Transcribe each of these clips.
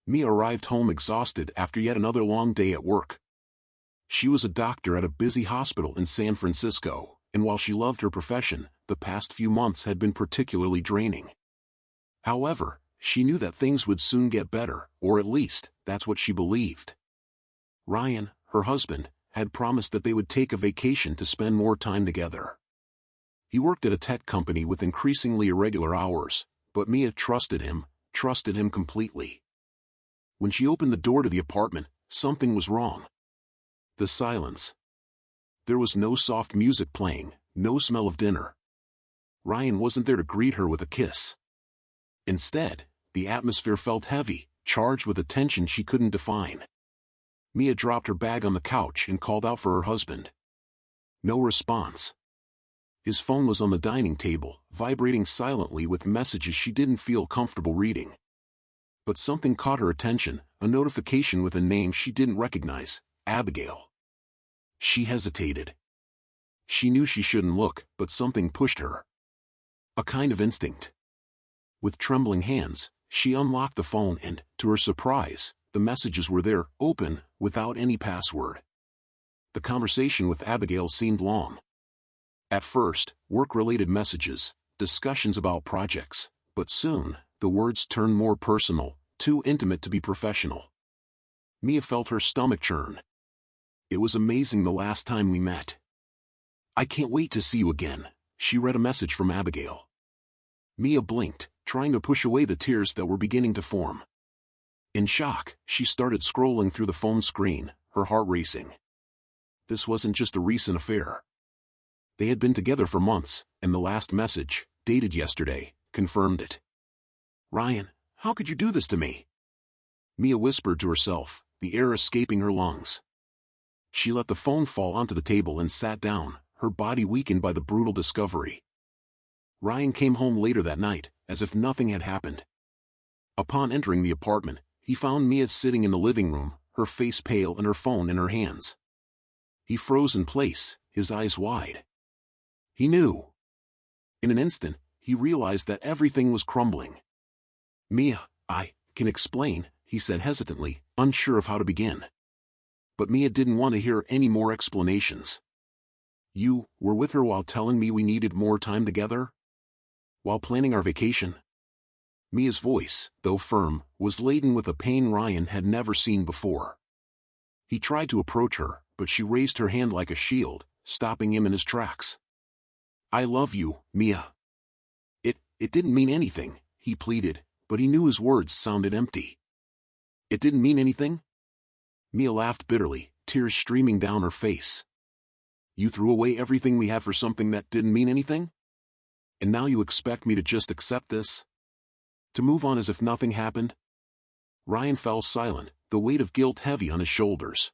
Mia arrived home exhausted after yet another long day at work. She was a doctor at a busy hospital in San Francisco, and while she loved her profession, the past few months had been particularly draining. However, she knew that things would soon get better, or at least, that's what she believed. Ryan, her husband, had promised that they would take a vacation to spend more time together. He worked at a tech company with increasingly irregular hours, but Mia trusted him completely. When she opened the door to the apartment, something was wrong. The silence. There was no soft music playing, no smell of dinner. Ryan wasn't there to greet her with a kiss. Instead, the atmosphere felt heavy, charged with a tension she couldn't define. Mia dropped her bag on the couch and called out for her husband. No response. His phone was on the dining table, vibrating silently with messages she didn't feel comfortable reading. But something caught her attention, a notification with a name she didn't recognize, Abigail. She hesitated. She knew she shouldn't look, but something pushed her. A kind of instinct. With trembling hands, she unlocked the phone and, to her surprise, the messages were there, open, without any password. The conversation with Abigail seemed long. At first, work-related messages, discussions about projects, but soon, the words turned more personal, too intimate to be professional. Mia felt her stomach churn. It was amazing the last time we met. I can't wait to see you again, she read a message from Abigail. Mia blinked, trying to push away the tears that were beginning to form. In shock, she started scrolling through the phone screen, her heart racing. This wasn't just a recent affair. They had been together for months, and the last message, dated yesterday, confirmed it. Ryan, how could you do this to me? Mia whispered to herself, the air escaping her lungs. She let the phone fall onto the table and sat down, her body weakened by the brutal discovery. Ryan came home later that night, as if nothing had happened. Upon entering the apartment, he found Mia sitting in the living room, her face pale and her phone in her hands. He froze in place, his eyes wide. He knew. In an instant, he realized that everything was crumbling. Mia, I can explain, he said hesitantly, unsure of how to begin. But Mia didn't want to hear any more explanations. You were with her while telling me we needed more time together? While planning our vacation? Mia's voice, though firm, was laden with a pain Ryan had never seen before. He tried to approach her, but she raised her hand like a shield, stopping him in his tracks. I love you, Mia. It didn't mean anything, he pleaded, but he knew his words sounded empty. It didn't mean anything? Mia laughed bitterly, tears streaming down her face. You threw away everything we had for something that didn't mean anything? And now you expect me to just accept this? To move on as if nothing happened? Ryan fell silent, the weight of guilt heavy on his shoulders.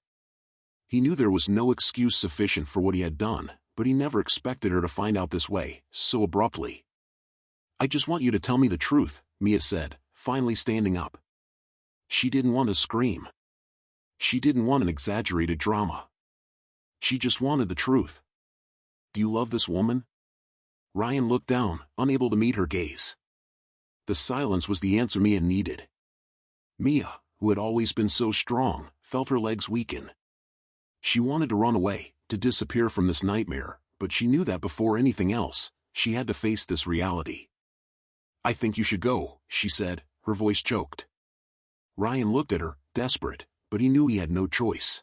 He knew there was no excuse sufficient for what he had done, but he never expected her to find out this way, so abruptly. I just want you to tell me the truth, Mia said, finally standing up. She didn't want to scream. She didn't want an exaggerated drama. She just wanted the truth. Do you love this woman? Ryan looked down, unable to meet her gaze. The silence was the answer Mia needed. Mia, who had always been so strong, felt her legs weaken. She wanted to run away, to disappear from this nightmare, but she knew that before anything else, she had to face this reality. I think you should go, she said, her voice choked. Ryan looked at her, desperate, but he knew he had no choice.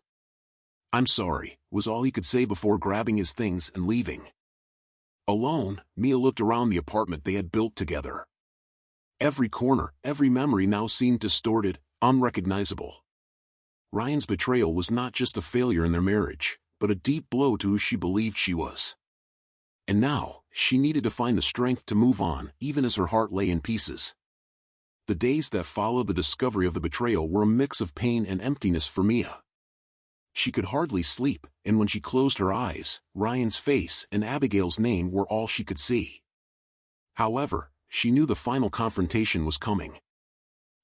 I'm sorry, was all he could say before grabbing his things and leaving. Alone, Mia looked around the apartment they had built together. Every corner, every memory now seemed distorted, unrecognizable. Ryan's betrayal was not just a failure in their marriage, but a deep blow to who she believed she was. And now, she needed to find the strength to move on, even as her heart lay in pieces. The days that followed the discovery of the betrayal were a mix of pain and emptiness for Mia. She could hardly sleep, and when she closed her eyes, Ryan's face and Abigail's name were all she could see. However, she knew the final confrontation was coming.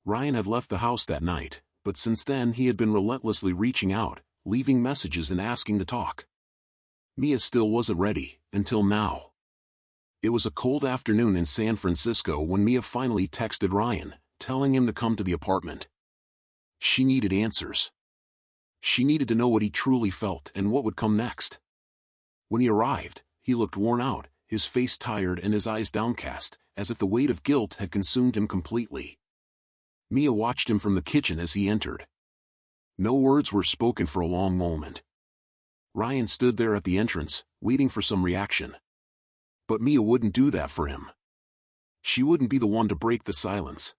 Ryan had left the house that night, but since then he had been relentlessly reaching out, leaving messages and asking to talk. Mia still wasn't ready, until now. It was a cold afternoon in San Francisco when Mia finally texted Ryan, telling him to come to the apartment. She needed answers. She needed to know what he truly felt and what would come next. When he arrived, he looked worn out, his face tired and his eyes downcast, as if the weight of guilt had consumed him completely. Mia watched him from the kitchen as he entered. No words were spoken for a long moment. Ryan stood there at the entrance, waiting for some reaction. But Mia wouldn't do that for him. She wouldn't be the one to break the silence.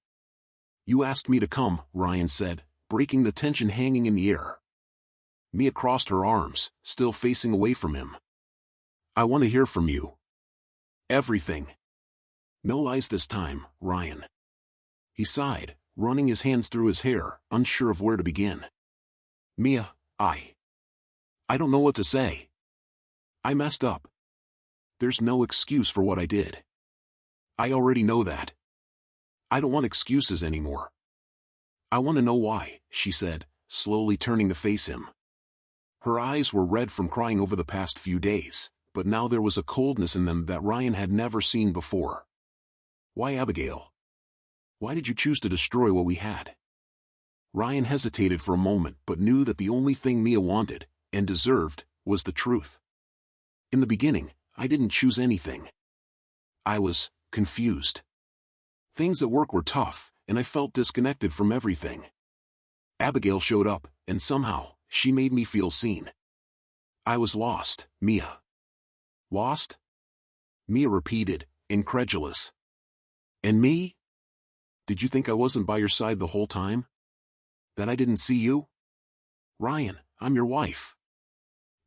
"You asked me to come," Ryan said, breaking the tension hanging in the air. Mia crossed her arms, still facing away from him. "I want to hear from you. Everything. No lies this time, Ryan." He sighed, running his hands through his hair, unsure of where to begin. "Mia, I don't know what to say. I messed up. There's no excuse for what I did. I already know that. I don't want excuses anymore. I want to know why," she said, slowly turning to face him. Her eyes were red from crying over the past few days, but now there was a coldness in them that Ryan had never seen before. "Why, Abigail? Why did you choose to destroy what we had?" Ryan hesitated for a moment but knew that the only thing Mia wanted, and deserved, was the truth. "In the beginning, I didn't choose anything. I was confused. Things at work were tough, and I felt disconnected from everything. Abigail showed up, and somehow, she made me feel seen. I was lost, Mia." "Lost?" Mia repeated, incredulous. "And me? Did you think I wasn't by your side the whole time? That I didn't see you? Ryan, I'm your wife.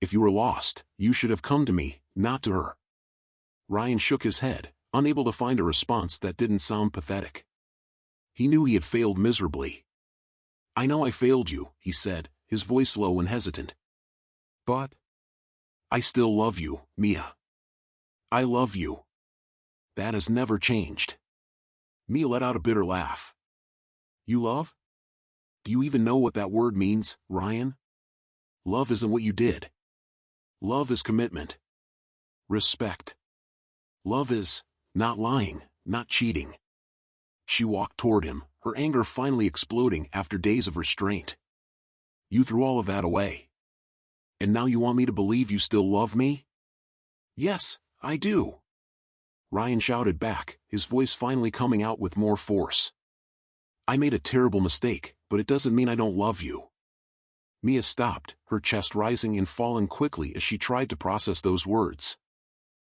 If you were lost, you should have come to me, not to her." Ryan shook his head, unable to find a response that didn't sound pathetic. He knew he had failed miserably. "I know I failed you," he said, his voice low and hesitant. "But I still love you, Mia. I love you. That has never changed." Mia let out a bitter laugh. "You love? Do you even know what that word means, Ryan? Love isn't what you did. Love is commitment. Respect. Love is not lying, not cheating." She walked toward him, her anger finally exploding after days of restraint. "You threw all of that away. And now you want me to believe you still love me?" "Yes, I do," Ryan shouted back, his voice finally coming out with more force. "I made a terrible mistake, but it doesn't mean I don't love you." Mia stopped, her chest rising and falling quickly as she tried to process those words.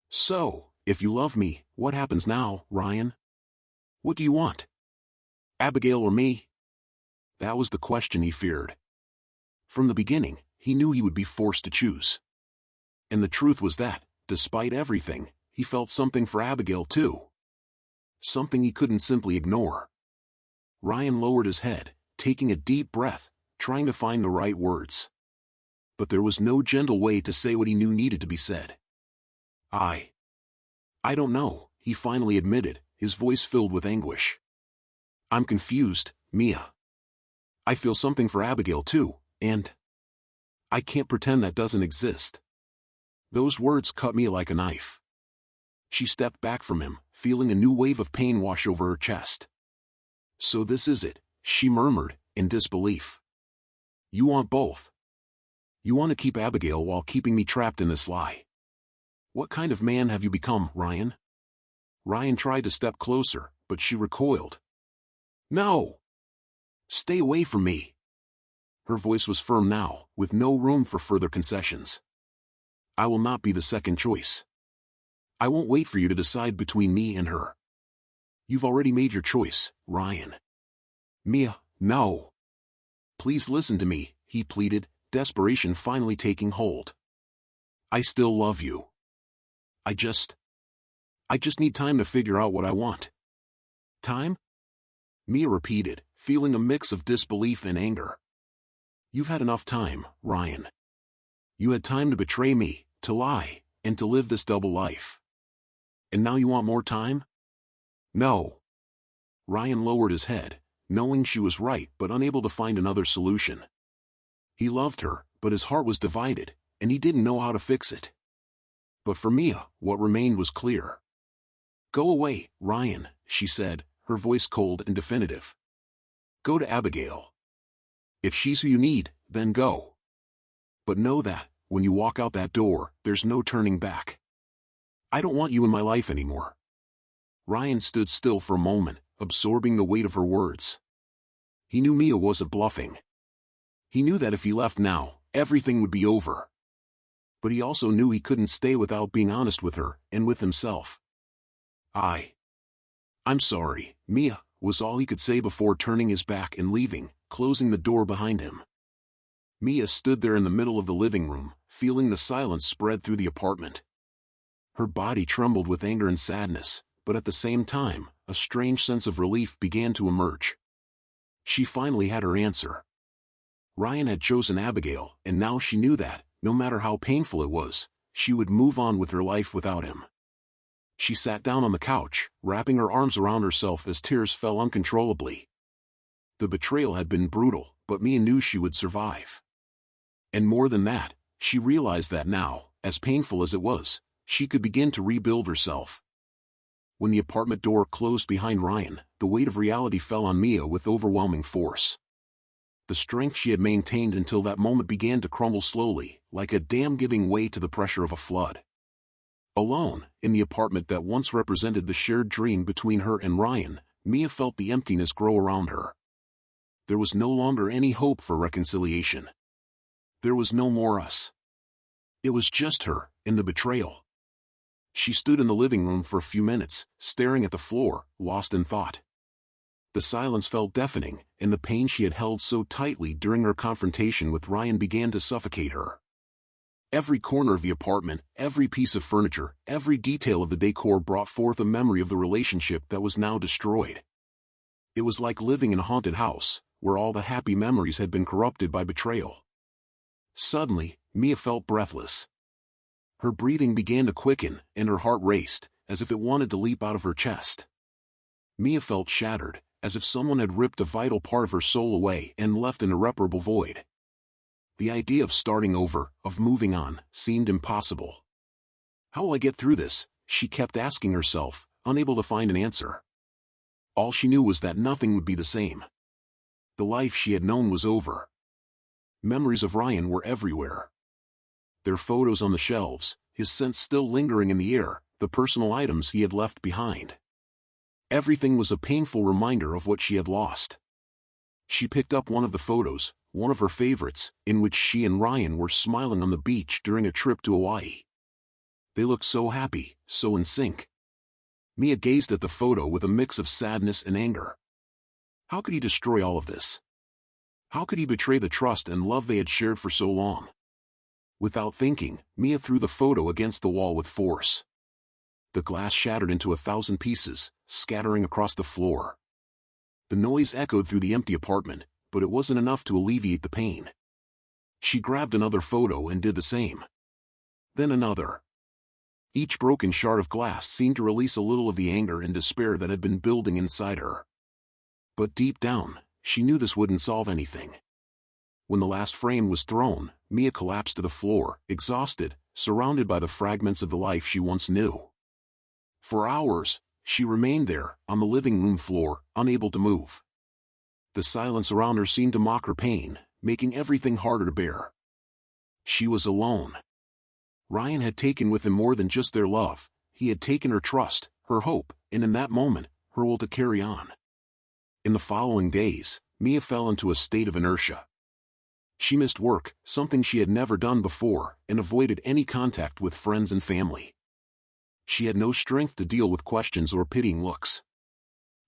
"So, if you love me, what happens now, Ryan? What do you want? Abigail or me?" That was the question he feared. From the beginning, he knew he would be forced to choose. And the truth was that, despite everything, he felt something for Abigail too. Something he couldn't simply ignore. Ryan lowered his head, taking a deep breath, trying to find the right words. But there was no gentle way to say what he knew needed to be said. I don't know," he finally admitted, his voice filled with anguish. "I'm confused, Mia. I feel something for Abigail too, and I can't pretend that doesn't exist." Those words cut Mia like a knife. She stepped back from him, feeling a new wave of pain wash over her chest. "So this is it," she murmured, in disbelief. "You want both. You want to keep Abigail while keeping me trapped in this lie. What kind of man have you become, Ryan?" Ryan tried to step closer, but she recoiled. "No! Stay away from me!" Her voice was firm now, with no room for further concessions. "I will not be the second choice. I won't wait for you to decide between me and her. You've already made your choice, Ryan." "Mia, no. Please listen to me," he pleaded, desperation finally taking hold. "I still love you. I just need time to figure out what I want." "Time?" Mia repeated, feeling a mix of disbelief and anger. "You've had enough time, Ryan. You had time to betray me, to lie, and to live this double life. And now you want more time?" "No." Ryan lowered his head, knowing she was right but unable to find another solution. He loved her, but his heart was divided, and he didn't know how to fix it. But for Mia, what remained was clear. "Go away, Ryan," she said, her voice cold and definitive. "Go to Abigail. If she's who you need, then go. But know that, when you walk out that door, there's no turning back. I don't want you in my life anymore. Ryan stood still for a moment, absorbing the weight of her words. He knew Mia wasn't bluffing. He knew that if he left now, everything would be over. But he also knew he couldn't stay without being honest with her, and with himself. I'm sorry, Mia, was all he could say before turning his back and leaving, closing the door behind him. Mia stood there in the middle of the living room, feeling the silence spread through the apartment. Her body trembled with anger and sadness, but at the same time, a strange sense of relief began to emerge. She finally had her answer. Ryan had chosen Abigail, and now she knew that, no matter how painful it was, she would move on with her life without him. She sat down on the couch, wrapping her arms around herself as tears fell uncontrollably. The betrayal had been brutal, but Mia knew she would survive. And more than that, she realized that now, as painful as it was, she could begin to rebuild herself. When the apartment door closed behind Ryan, the weight of reality fell on Mia with overwhelming force. The strength she had maintained until that moment began to crumble slowly, like a dam giving way to the pressure of a flood. Alone, in the apartment that once represented the shared dream between her and Ryan, Mia felt the emptiness grow around her. There was no longer any hope for reconciliation. There was no more us. It was just her, and the betrayal. She stood in the living room for a few minutes, staring at the floor, lost in thought. The silence felt deafening, and the pain she had held so tightly during her confrontation with Ryan began to suffocate her. Every corner of the apartment, every piece of furniture, every detail of the decor brought forth a memory of the relationship that was now destroyed. It was like living in a haunted house, where all the happy memories had been corrupted by betrayal. Suddenly, Mia felt breathless. Her breathing began to quicken, and her heart raced, as if it wanted to leap out of her chest. Mia felt shattered, as if someone had ripped a vital part of her soul away and left an irreparable void. The idea of starting over, of moving on, seemed impossible. How will I get through this? She kept asking herself, unable to find an answer. All she knew was that nothing would be the same. The life she had known was over. Memories of Ryan were everywhere. Their photos on the shelves, his scent still lingering in the air, the personal items he had left behind. Everything was a painful reminder of what she had lost. She picked up one of the photos, one of her favorites, in which she and Ryan were smiling on the beach during a trip to Hawaii. They looked so happy, so in sync. Mia gazed at the photo with a mix of sadness and anger. How could he destroy all of this? How could he betray the trust and love they had shared for so long? Without thinking, Mia threw the photo against the wall with force. The glass shattered into 1,000 pieces, scattering across the floor. The noise echoed through the empty apartment, but it wasn't enough to alleviate the pain. She grabbed another photo and did the same. Then another. Each broken shard of glass seemed to release a little of the anger and despair that had been building inside her. But deep down, she knew this wouldn't solve anything. When the last frame was thrown, Mia collapsed to the floor, exhausted, surrounded by the fragments of the life she once knew. For hours, she remained there, on the living room floor, unable to move. The silence around her seemed to mock her pain, making everything harder to bear. She was alone. Ryan had taken with him more than just their love. He had taken her trust, her hope, and in that moment, her will to carry on. In the following days, Mia fell into a state of inertia. She missed work, something she had never done before, and avoided any contact with friends and family. She had no strength to deal with questions or pitying looks.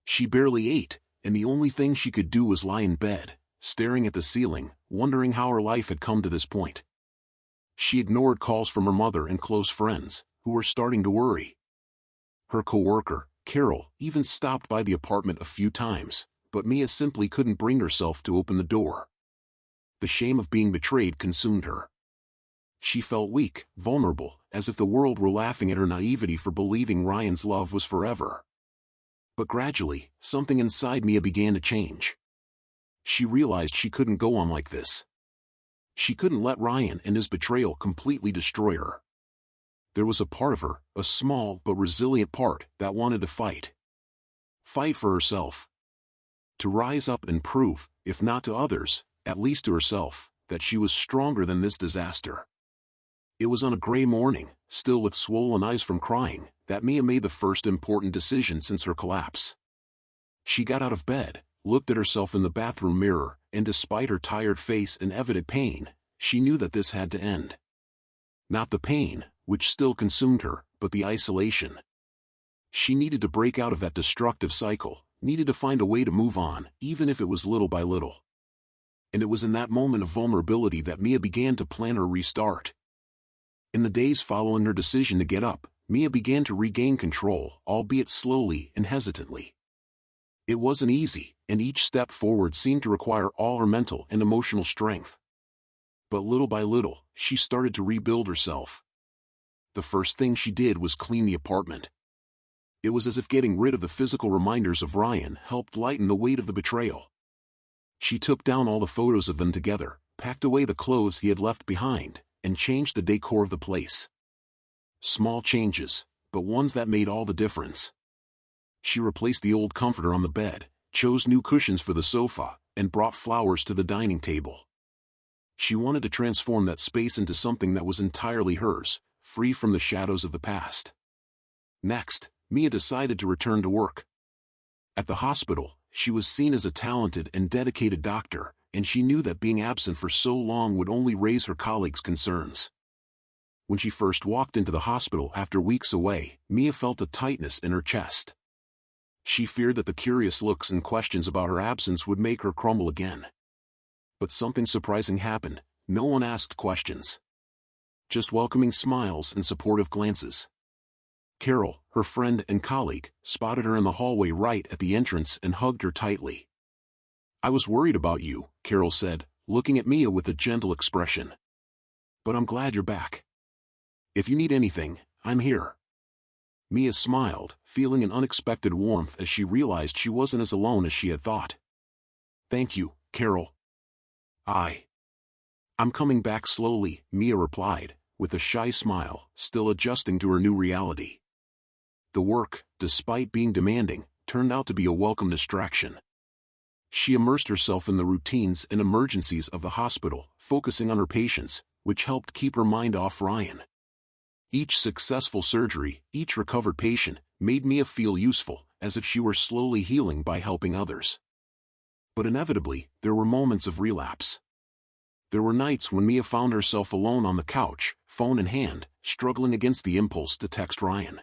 She barely ate, and the only thing she could do was lie in bed, staring at the ceiling, wondering how her life had come to this point. She ignored calls from her mother and close friends, who were starting to worry. Her coworker, Carol, even stopped by the apartment a few times, but Mia simply couldn't bring herself to open the door. The shame of being betrayed consumed her. She felt weak, vulnerable, as if the world were laughing at her naivety for believing Ryan's love was forever. But gradually, something inside Mia began to change. She realized she couldn't go on like this. She couldn't let Ryan and his betrayal completely destroy her. There was a part of her, a small but resilient part, that wanted to fight. Fight for herself. To rise up and prove, if not to others, at least to herself, that she was stronger than this disaster. It was on a gray morning, still with swollen eyes from crying, that Mia made the first important decision since her collapse. She got out of bed, looked at herself in the bathroom mirror, and despite her tired face and evident pain, she knew that this had to end. Not the pain, which still consumed her, but the isolation. She needed to break out of that destructive cycle, needed to find a way to move on, even if it was little by little. And it was in that moment of vulnerability that Mia began to plan her restart. In the days following her decision to get up, Mia began to regain control, albeit slowly and hesitantly. It wasn't easy, and each step forward seemed to require all her mental and emotional strength. But little by little, she started to rebuild herself. The first thing she did was clean the apartment. It was as if getting rid of the physical reminders of Ryan helped lighten the weight of the betrayal. She took down all the photos of them together, packed away the clothes he had left behind, and changed the decor of the place. Small changes, but ones that made all the difference. She replaced the old comforter on the bed, chose new cushions for the sofa, and brought flowers to the dining table. She wanted to transform that space into something that was entirely hers, free from the shadows of the past. Next, Mia decided to return to work. At the hospital, she was seen as a talented and dedicated doctor, and she knew that being absent for so long would only raise her colleagues' concerns. When she first walked into the hospital after weeks away, Mia felt a tightness in her chest. She feared that the curious looks and questions about her absence would make her crumble again. But something surprising happened. No one asked questions. Just welcoming smiles and supportive glances. Carol, her friend and colleague, spotted her in the hallway right at the entrance and hugged her tightly. "I was worried about you," Carol said, looking at Mia with a gentle expression. "But I'm glad you're back. If you need anything, I'm here." Mia smiled, feeling an unexpected warmth as she realized she wasn't as alone as she had thought. "Thank you, Carol." I'm coming back slowly," Mia replied, with a shy smile, still adjusting to her new reality. The work, despite being demanding, turned out to be a welcome distraction. She immersed herself in the routines and emergencies of the hospital, focusing on her patients, which helped keep her mind off Ryan. Each successful surgery, each recovered patient, made Mia feel useful, as if she were slowly healing by helping others. But inevitably, there were moments of relapse. There were nights when Mia found herself alone on the couch, phone in hand, struggling against the impulse to text Ryan.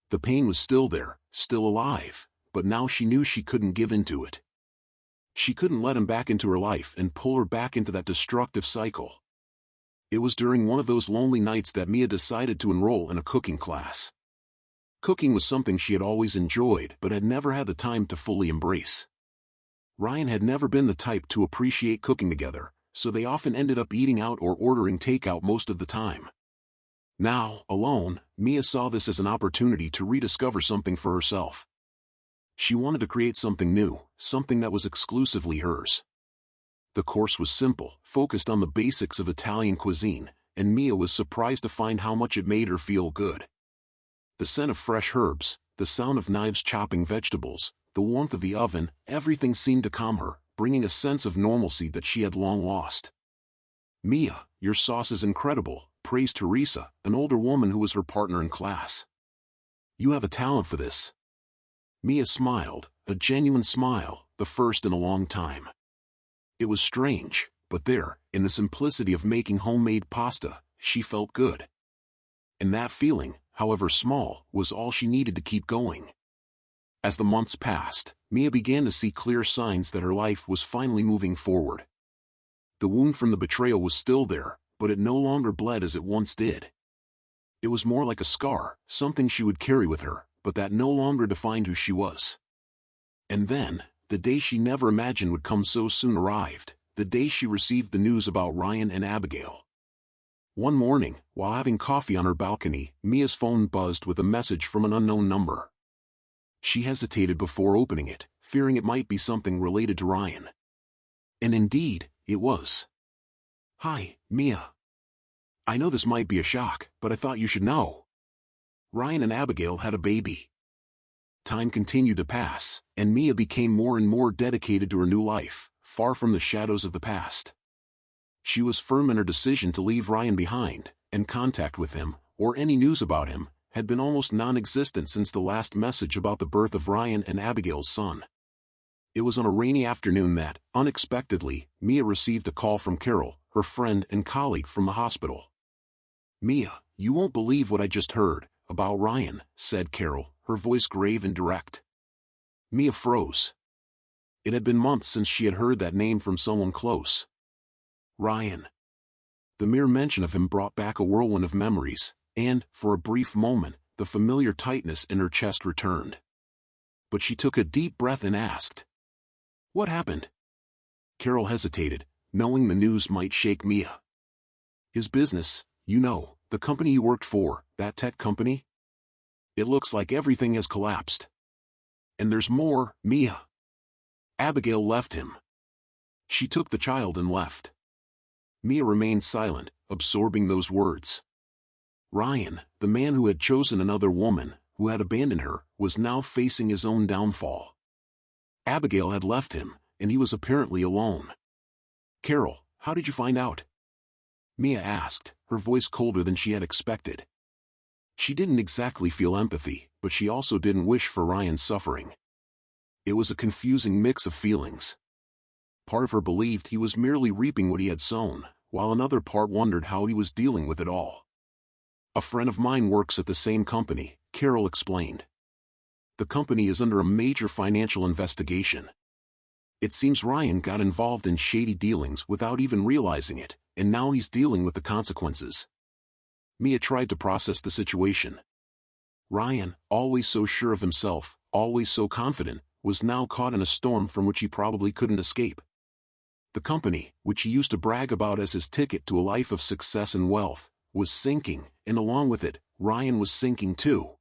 The pain was still there, still alive, but now she knew she couldn't give in to it. She couldn't let him back into her life and pull her back into that destructive cycle. It was during one of those lonely nights that Mia decided to enroll in a cooking class. Cooking was something she had always enjoyed but had never had the time to fully embrace. Ryan had never been the type to appreciate cooking together, so they often ended up eating out or ordering takeout most of the time. Now, alone, Mia saw this as an opportunity to rediscover something for herself. She wanted to create something new, something that was exclusively hers. The course was simple, focused on the basics of Italian cuisine, and Mia was surprised to find how much it made her feel good. The scent of fresh herbs, the sound of knives chopping vegetables, the warmth of the oven, everything seemed to calm her, bringing a sense of normalcy that she had long lost. "Mia, your sauce is incredible," praised Teresa, an older woman who was her partner in class. "You have a talent for this." Mia smiled, a genuine smile, the first in a long time. It was strange, but there, in the simplicity of making homemade pasta, she felt good. And that feeling, however small, was all she needed to keep going. As the months passed, Mia began to see clear signs that her life was finally moving forward. The wound from the betrayal was still there, but it no longer bled as it once did. It was more like a scar, something she would carry with her, but that no longer defined who she was. And then, the day she never imagined would come so soon arrived, the day she received the news about Ryan and Abigail. One morning, while having coffee on her balcony, Mia's phone buzzed with a message from an unknown number. She hesitated before opening it, fearing it might be something related to Ryan. And indeed, it was. "Hi, Mia. I know this might be a shock, but I thought you should know. Ryan and Abigail had a baby." Time continued to pass, and Mia became more and more dedicated to her new life, far from the shadows of the past. She was firm in her decision to leave Ryan behind, and contact with him, or any news about him, had been almost non-existent since the last message about the birth of Ryan and Abigail's son. It was on a rainy afternoon that, unexpectedly, Mia received a call from Carol, her friend and colleague from the hospital. "Mia, you won't believe what I just heard about Ryan," said Carol, her voice grave and direct. Mia froze. It had been months since she had heard that name from someone close. Ryan. The mere mention of him brought back a whirlwind of memories, and, for a brief moment, the familiar tightness in her chest returned. But she took a deep breath and asked, "What happened?" Carol hesitated, knowing the news might shake Mia. "His business, you know, the company he worked for, that tech company? It looks like everything has collapsed. And there's more, Mia. Abigail left him. She took the child and left." Mia remained silent, absorbing those words. Ryan, the man who had chosen another woman, who had abandoned her, was now facing his own downfall. Abigail had left him, and he was apparently alone. "Carol, how did you find out?" Mia asked, her voice colder than she had expected. She didn't exactly feel empathy, but she also didn't wish for Ryan's suffering. It was a confusing mix of feelings. Part of her believed he was merely reaping what he had sown, while another part wondered how he was dealing with it all. "A friend of mine works at the same company," Carol explained. "The company is under a major financial investigation. It seems Ryan got involved in shady dealings without even realizing it, and now he's dealing with the consequences." Mia tried to process the situation. Ryan, always so sure of himself, always so confident, was now caught in a storm from which he probably couldn't escape. The company, which he used to brag about as his ticket to a life of success and wealth, was sinking, and along with it, Ryan was sinking too.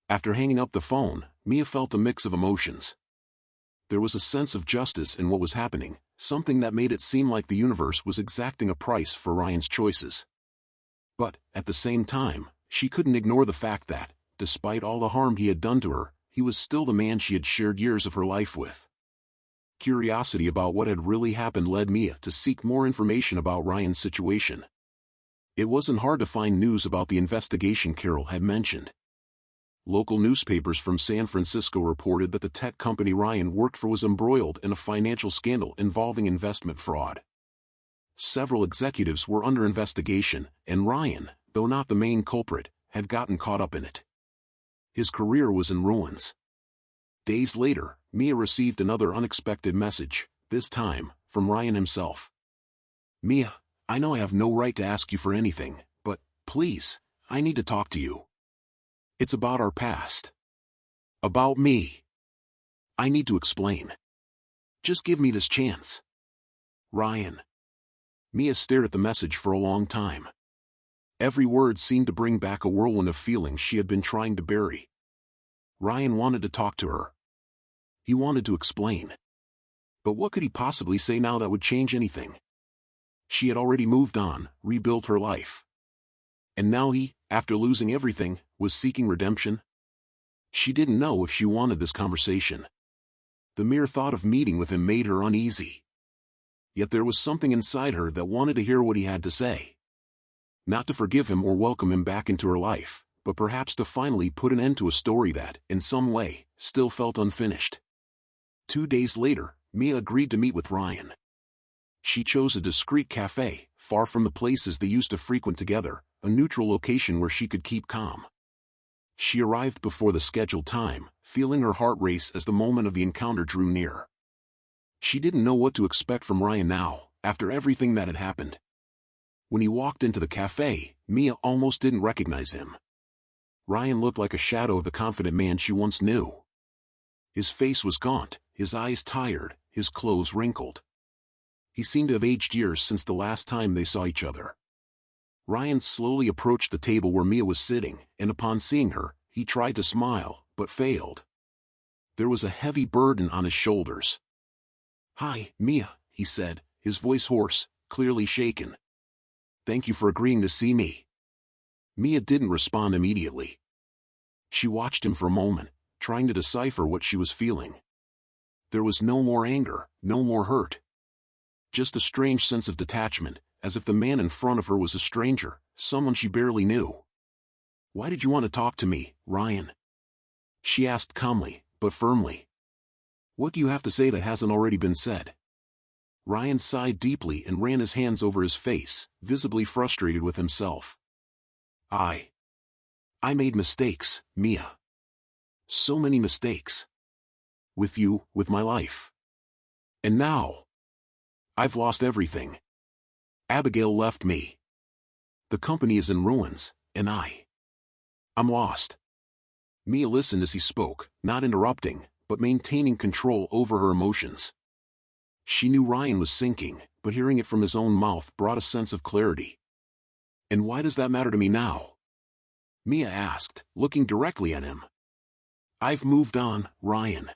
After hanging up the phone, Mia felt a mix of emotions. There was a sense of justice in what was happening, something that made it seem like the universe was exacting a price for Ryan's choices. But, at the same time, she couldn't ignore the fact that, despite all the harm he had done to her, he was still the man she had shared years of her life with. Curiosity about what had really happened led Mia to seek more information about Ryan's situation. It wasn't hard to find news about the investigation Carol had mentioned. Local newspapers from San Francisco reported that the tech company Ryan worked for was embroiled in a financial scandal involving investment fraud. Several executives were under investigation, and Ryan, though not the main culprit, had gotten caught up in it. His career was in ruins. Days later, Mia received another unexpected message, this time, from Ryan himself. "Mia, I know I have no right to ask you for anything, but, please, I need to talk to you. It's about our past. About me. I need to explain. Just give me this chance. Ryan." Mia stared at the message for a long time. Every word seemed to bring back a whirlwind of feelings she had been trying to bury. Ryan wanted to talk to her. He wanted to explain. But what could he possibly say now that would change anything? She had already moved on, rebuilt her life. And now he, after losing everything, was seeking redemption? She didn't know if she wanted this conversation. The mere thought of meeting with him made her uneasy. Yet there was something inside her that wanted to hear what he had to say. Not to forgive him or welcome him back into her life, but perhaps to finally put an end to a story that, in some way, still felt unfinished. 2 days later, Mia agreed to meet with Ryan. She chose a discreet cafe, far from the places they used to frequent together, a neutral location where she could keep calm. She arrived before the scheduled time, feeling her heart race as the moment of the encounter drew near. She didn't know what to expect from Ryan now, after everything that had happened. When he walked into the cafe, Mia almost didn't recognize him. Ryan looked like a shadow of the confident man she once knew. His face was gaunt, his eyes tired, his clothes wrinkled. He seemed to have aged years since the last time they saw each other. Ryan slowly approached the table where Mia was sitting, and upon seeing her, he tried to smile, but failed. There was a heavy burden on his shoulders. "Hi, Mia," he said, his voice hoarse, clearly shaken. "Thank you for agreeing to see me." Mia didn't respond immediately. She watched him for a moment, trying to decipher what she was feeling. There was no more anger, no more hurt. Just a strange sense of detachment, as if the man in front of her was a stranger, someone she barely knew. "Why did you want to talk to me, Ryan?" she asked calmly, but firmly. "What do you have to say that hasn't already been said?" Ryan sighed deeply and ran his hands over his face, visibly frustrated with himself. I made mistakes, Mia. So many mistakes. With you, with my life. And now, I've lost everything. Abigail left me. The company is in ruins, and I'm lost. Mia listened as he spoke, not interrupting, but maintaining control over her emotions. She knew Ryan was sinking, but hearing it from his own mouth brought a sense of clarity. "And why does that matter to me now?" Mia asked, looking directly at him. "I've moved on, Ryan.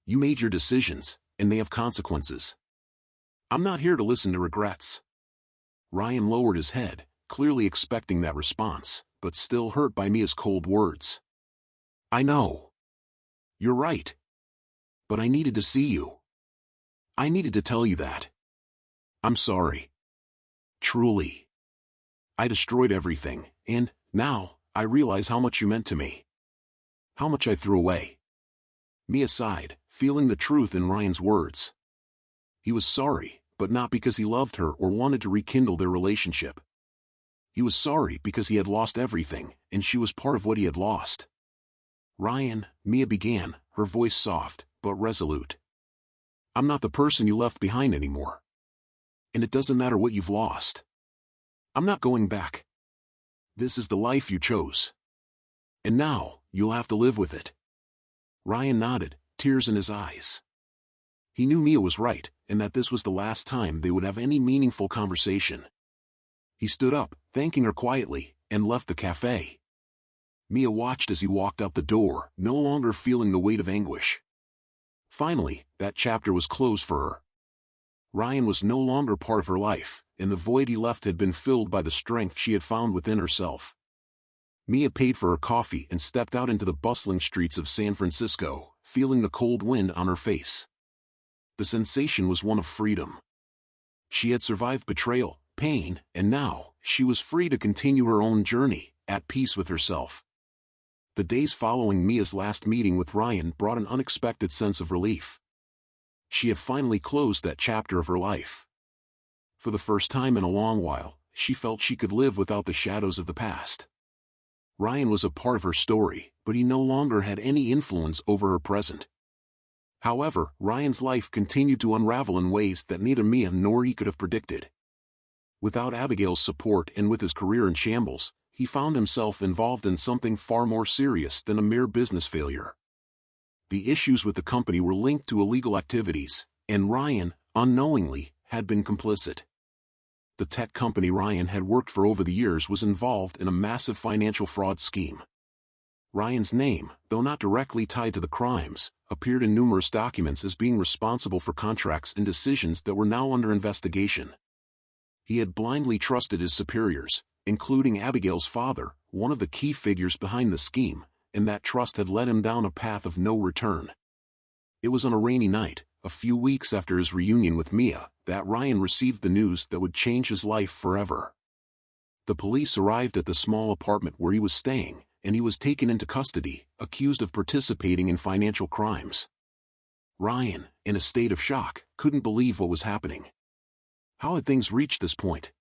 You made your decisions, and they have consequences. I'm not here to listen to regrets." Ryan lowered his head, clearly expecting that response, but still hurt by Mia's cold words. "I know. You're right. But I needed to see you. I needed to tell you that. I'm sorry. Truly. I destroyed everything, and, now, I realize how much you meant to me. How much I threw away." Mia sighed, feeling the truth in Ryan's words. He was sorry, but not because he loved her or wanted to rekindle their relationship. He was sorry because he had lost everything, and she was part of what he had lost. "Ryan," Mia began, her voice soft, but resolute. "I'm not the person you left behind anymore. And it doesn't matter what you've lost. I'm not going back. This is the life you chose. And now, you'll have to live with it." Ryan nodded, tears in his eyes. He knew Mia was right, and that this was the last time they would have any meaningful conversation. He stood up, thanking her quietly, and left the cafe. Mia watched as he walked out the door, no longer feeling the weight of anguish. Finally, that chapter was closed for her. Ryan was no longer part of her life, and the void he left had been filled by the strength she had found within herself. Mia paid for her coffee and stepped out into the bustling streets of San Francisco, feeling the cold wind on her face. The sensation was one of freedom. She had survived betrayal, pain, and now, she was free to continue her own journey, at peace with herself. The days following Mia's last meeting with Ryan brought an unexpected sense of relief. She had finally closed that chapter of her life. For the first time in a long while, she felt she could live without the shadows of the past. Ryan was a part of her story, but he no longer had any influence over her present. However, Ryan's life continued to unravel in ways that neither Mia nor he could have predicted. Without Abigail's support and with his career in shambles, he found himself involved in something far more serious than a mere business failure. The issues with the company were linked to illegal activities, and Ryan, unknowingly, had been complicit. The tech company Ryan had worked for over the years was involved in a massive financial fraud scheme. Ryan's name, though not directly tied to the crimes, appeared in numerous documents as being responsible for contracts and decisions that were now under investigation. He had blindly trusted his superiors, including Abigail's father, one of the key figures behind the scheme, and that trust had led him down a path of no return. It was on a rainy night, a few weeks after his reunion with Mia, that Ryan received the news that would change his life forever. The police arrived at the small apartment where he was staying, and he was taken into custody, accused of participating in financial crimes. Ryan, in a state of shock, couldn't believe what was happening. How had things reached this point?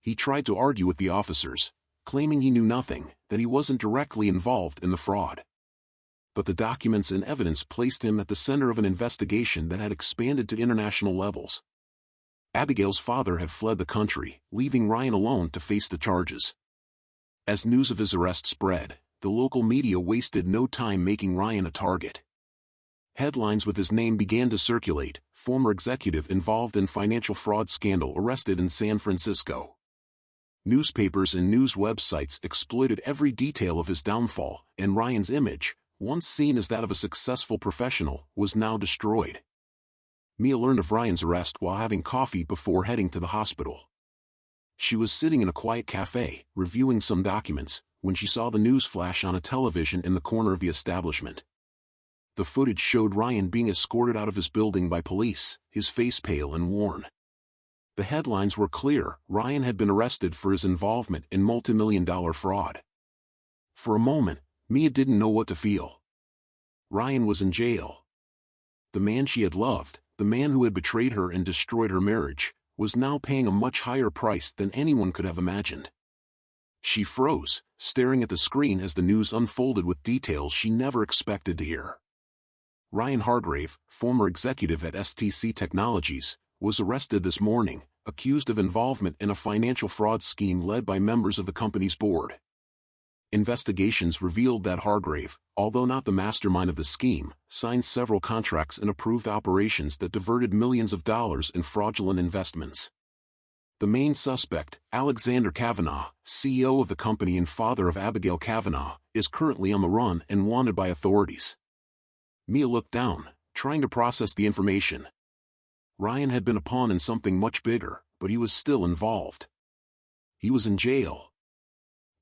He tried to argue with the officers, claiming he knew nothing, that he wasn't directly involved in the fraud. But the documents and evidence placed him at the center of an investigation that had expanded to international levels. Abigail's father had fled the country, leaving Ryan alone to face the charges. As news of his arrest spread, the local media wasted no time making Ryan a target. Headlines with his name began to circulate: former executive involved in financial fraud scandal arrested in San Francisco. Newspapers and news websites exploited every detail of his downfall, and Ryan's image, once seen as that of a successful professional, was now destroyed. Mia learned of Ryan's arrest while having coffee before heading to the hospital. She was sitting in a quiet cafe, reviewing some documents, when she saw the news flash on a television in the corner of the establishment. The footage showed Ryan being escorted out of his building by police, his face pale and worn. The headlines were clear: Ryan had been arrested for his involvement in multimillion-dollar fraud. For a moment, Mia didn't know what to feel. Ryan was in jail. The man she had loved, the man who had betrayed her and destroyed her marriage, was now paying a much higher price than anyone could have imagined. She froze, staring at the screen as the news unfolded with details she never expected to hear. Ryan Hargrave, former executive at STC Technologies, was arrested this morning, accused of involvement in a financial fraud scheme led by members of the company's board. Investigations revealed that Hargrave, although not the mastermind of the scheme, signed several contracts and approved operations that diverted millions of dollars in fraudulent investments. The main suspect, Alexander Kavanaugh, CEO of the company and father of Abigail Kavanaugh, is currently on the run and wanted by authorities. Mia looked down, trying to process the information. Ryan had been a pawn in something much bigger, but he was still involved. He was in jail.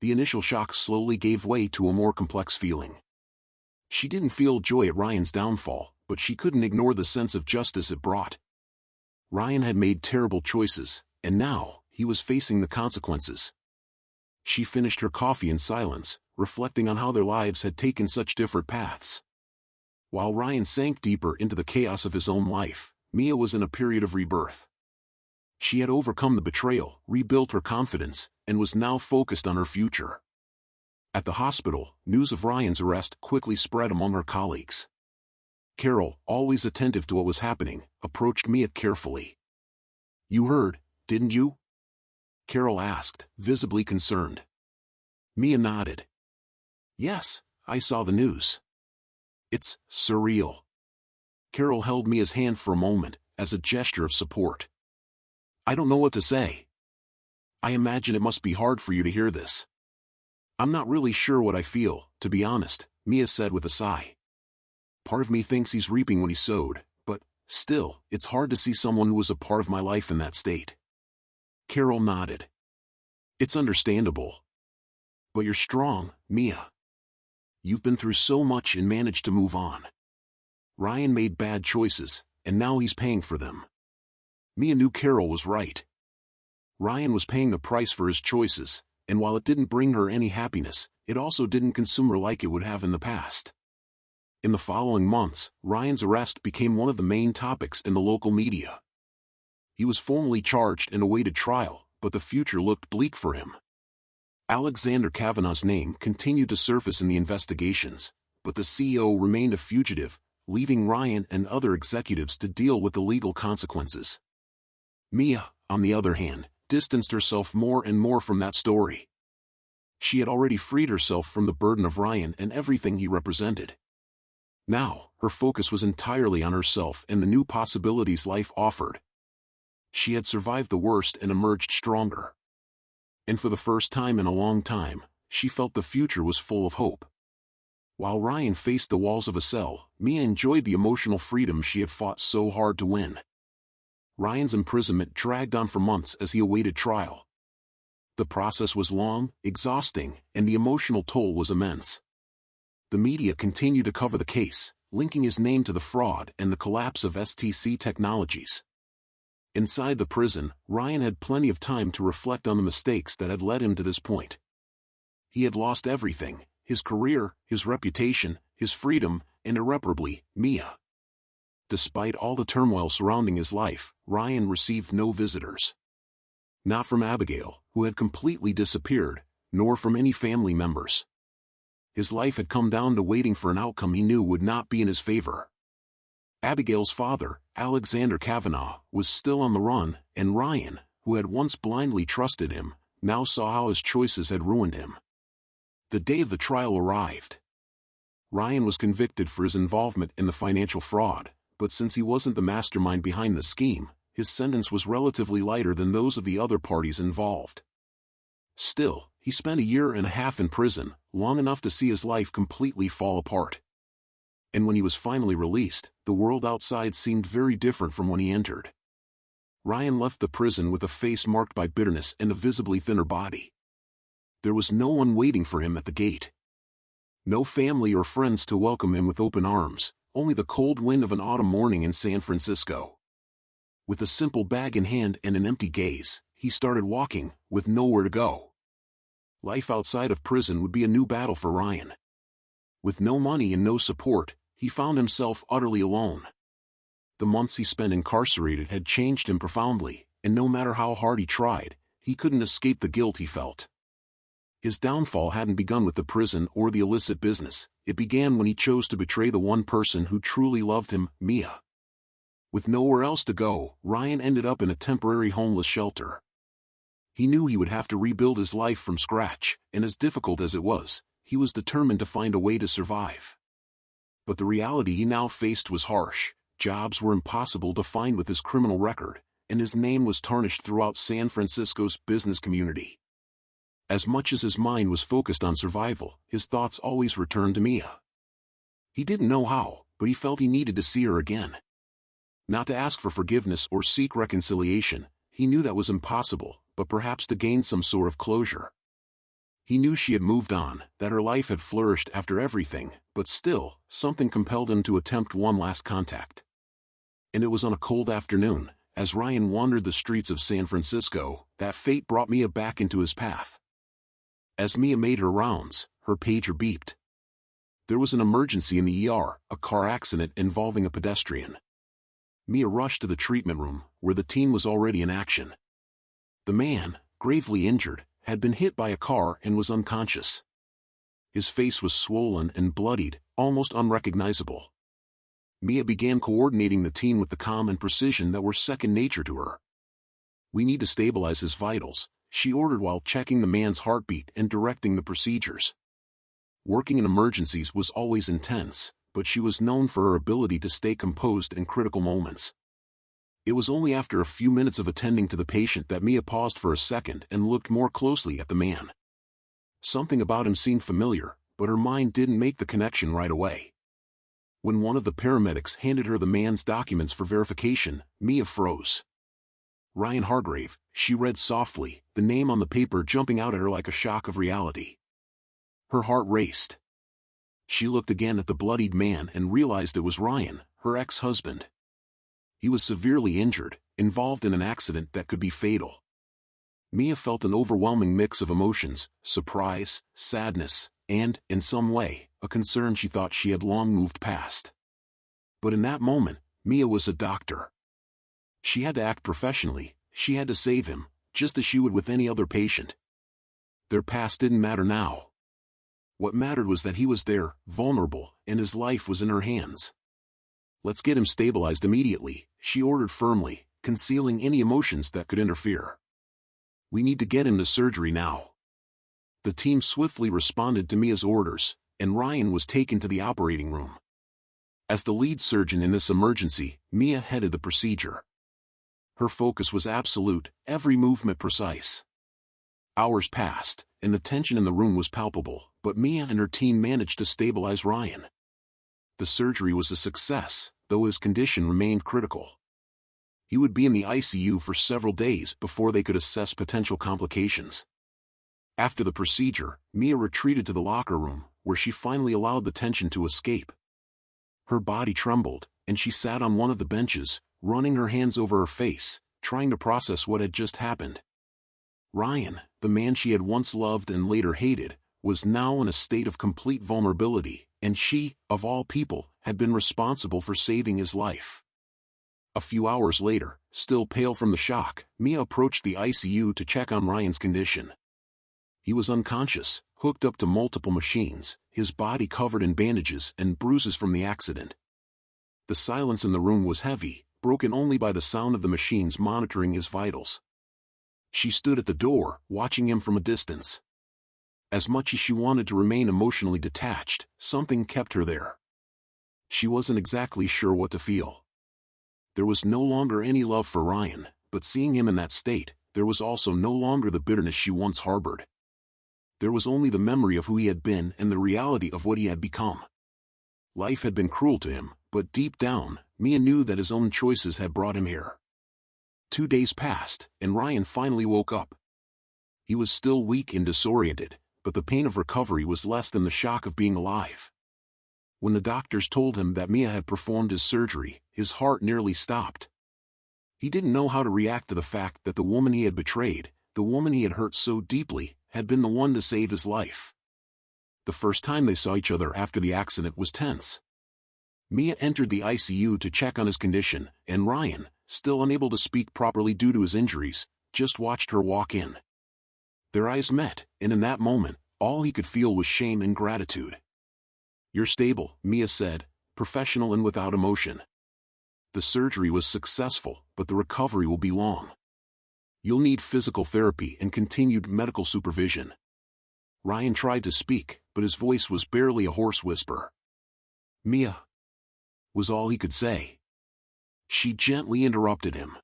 The initial shock slowly gave way to a more complex feeling. She didn't feel joy at Ryan's downfall, but she couldn't ignore the sense of justice it brought. Ryan had made terrible choices, and now, he was facing the consequences. She finished her coffee in silence, reflecting on how their lives had taken such different paths. While Ryan sank deeper into the chaos of his own life, Mia was in a period of rebirth. She had overcome the betrayal, rebuilt her confidence, and was now focused on her future. At the hospital, news of Ryan's arrest quickly spread among her colleagues. Carol, always attentive to what was happening, approached Mia carefully. "You heard, didn't you?" Carol asked, visibly concerned. Mia nodded. "Yes, I saw the news. It's surreal." Carol held Mia's hand for a moment, as a gesture of support. "I don't know what to say. I imagine it must be hard for you to hear this." "I'm not really sure what I feel, to be honest," Mia said with a sigh. "Part of me thinks he's reaping what he sowed, but, still, it's hard to see someone who was a part of my life in that state." Carol nodded. "It's understandable. But you're strong, Mia. You've been through so much and managed to move on. Ryan made bad choices, and now he's paying for them." Mia knew Carol was right. Ryan was paying the price for his choices, and while it didn't bring her any happiness, it also didn't consume her like it would have in the past. In the following months, Ryan's arrest became one of the main topics in the local media. He was formally charged and awaited trial, but the future looked bleak for him. Alexander Kavanaugh's name continued to surface in the investigations, but the CEO remained a fugitive, leaving Ryan and other executives to deal with the legal consequences. Mia, on the other hand, distanced herself more and more from that story. She had already freed herself from the burden of Ryan and everything he represented. Now, her focus was entirely on herself and the new possibilities life offered. She had survived the worst and emerged stronger. And for the first time in a long time, she felt the future was full of hope. While Ryan faced the walls of a cell, Mia enjoyed the emotional freedom she had fought so hard to win. Ryan's imprisonment dragged on for months as he awaited trial. The process was long, exhausting, and the emotional toll was immense. The media continued to cover the case, linking his name to the fraud and the collapse of STC Technologies. Inside the prison, Ryan had plenty of time to reflect on the mistakes that had led him to this point. He had lost everything: his career, his reputation, his freedom, and irreparably, Mia. Despite all the turmoil surrounding his life, Ryan received no visitors. Not from Abigail, who had completely disappeared, nor from any family members. His life had come down to waiting for an outcome he knew would not be in his favor. Abigail's father, Alexander Kavanaugh, was still on the run, and Ryan, who had once blindly trusted him, now saw how his choices had ruined him. The day of the trial arrived. Ryan was convicted for his involvement in the financial fraud, but since he wasn't the mastermind behind the scheme, his sentence was relatively lighter than those of the other parties involved. Still, he spent 1.5 years in prison, long enough to see his life completely fall apart. And when he was finally released, the world outside seemed very different from when he entered. Ryan left the prison with a face marked by bitterness and a visibly thinner body. There was no one waiting for him at the gate. No family or friends to welcome him with open arms, only the cold wind of an autumn morning in San Francisco. With a simple bag in hand and an empty gaze, he started walking, with nowhere to go. Life outside of prison would be a new battle for Ryan. With no money and no support, he found himself utterly alone. The months he spent incarcerated had changed him profoundly, and no matter how hard he tried, he couldn't escape the guilt he felt. His downfall hadn't begun with the prison or the illicit business. It began when he chose to betray the one person who truly loved him, Mia. With nowhere else to go, Ryan ended up in a temporary homeless shelter. He knew he would have to rebuild his life from scratch, and as difficult as it was, he was determined to find a way to survive. But the reality he now faced was harsh. Jobs were impossible to find with his criminal record, and his name was tarnished throughout San Francisco's business community. As much as his mind was focused on survival, his thoughts always returned to Mia. He didn't know how, but he felt he needed to see her again. Not to ask for forgiveness or seek reconciliation, he knew that was impossible, but perhaps to gain some sort of closure. He knew she had moved on, that her life had flourished after everything, but still, something compelled him to attempt one last contact. And it was on a cold afternoon, as Ryan wandered the streets of San Francisco, that fate brought Mia back into his path. As Mia made her rounds, her pager beeped. There was an emergency in the ER, a car accident involving a pedestrian. Mia rushed to the treatment room, where the team was already in action. The man, gravely injured, had been hit by a car and was unconscious. His face was swollen and bloodied, almost unrecognizable. Mia began coordinating the team with the calm and precision that were second nature to her. "We need to stabilize his vitals," she ordered while checking the man's heartbeat and directing the procedures. Working in emergencies was always intense, but she was known for her ability to stay composed in critical moments. It was only after a few minutes of attending to the patient that Mia paused for a second and looked more closely at the man. Something about him seemed familiar, but her mind didn't make the connection right away. When one of the paramedics handed her the man's documents for verification, Mia froze. "Ryan Hargrave," she read softly, the name on the paper jumping out at her like a shock of reality. Her heart raced. She looked again at the bloodied man and realized it was Ryan, her ex-husband. He was severely injured, involved in an accident that could be fatal. Mia felt an overwhelming mix of emotions: surprise, sadness, and, in some way, a concern she thought she had long moved past. But in that moment, Mia was a doctor. She had to act professionally. She had to save him, just as she would with any other patient. Their past didn't matter now. What mattered was that he was there, vulnerable, and his life was in her hands. "Let's get him stabilized immediately," she ordered firmly, concealing any emotions that could interfere. "We need to get him to surgery now." The team swiftly responded to Mia's orders, and Ryan was taken to the operating room. As the lead surgeon in this emergency, Mia headed the procedure. Her focus was absolute, every movement precise. Hours passed, and the tension in the room was palpable, but Mia and her team managed to stabilize Ryan. The surgery was a success, though his condition remained critical. He would be in the ICU for several days before they could assess potential complications. After the procedure, Mia retreated to the locker room, where she finally allowed the tension to escape. Her body trembled, and she sat on one of the benches, running her hands over her face, trying to process what had just happened. Ryan, the man she had once loved and later hated, was now in a state of complete vulnerability, and she, of all people, had been responsible for saving his life. A few hours later, still pale from the shock, Mia approached the ICU to check on Ryan's condition. He was unconscious, hooked up to multiple machines, his body covered in bandages and bruises from the accident. The silence in the room was heavy, broken only by the sound of the machines monitoring his vitals. She stood at the door, watching him from a distance. As much as she wanted to remain emotionally detached, something kept her there. She wasn't exactly sure what to feel. There was no longer any love for Ryan, but seeing him in that state, there was also no longer the bitterness she once harbored. There was only the memory of who he had been and the reality of what he had become. Life had been cruel to him, but deep down, Mia knew that his own choices had brought him here. 2 days passed, and Ryan finally woke up. He was still weak and disoriented, but the pain of recovery was less than the shock of being alive. When the doctors told him that Mia had performed his surgery, his heart nearly stopped. He didn't know how to react to the fact that the woman he had betrayed, the woman he had hurt so deeply, had been the one to save his life. The first time they saw each other after the accident was tense. Mia entered the ICU to check on his condition, and Ryan, still unable to speak properly due to his injuries, just watched her walk in. Their eyes met, and in that moment, all he could feel was shame and gratitude. "You're stable," Mia said, professional and without emotion. "The surgery was successful, but the recovery will be long. You'll need physical therapy and continued medical supervision." Ryan tried to speak, but his voice was barely a hoarse whisper. "Mia," was all he could say. She gently interrupted him.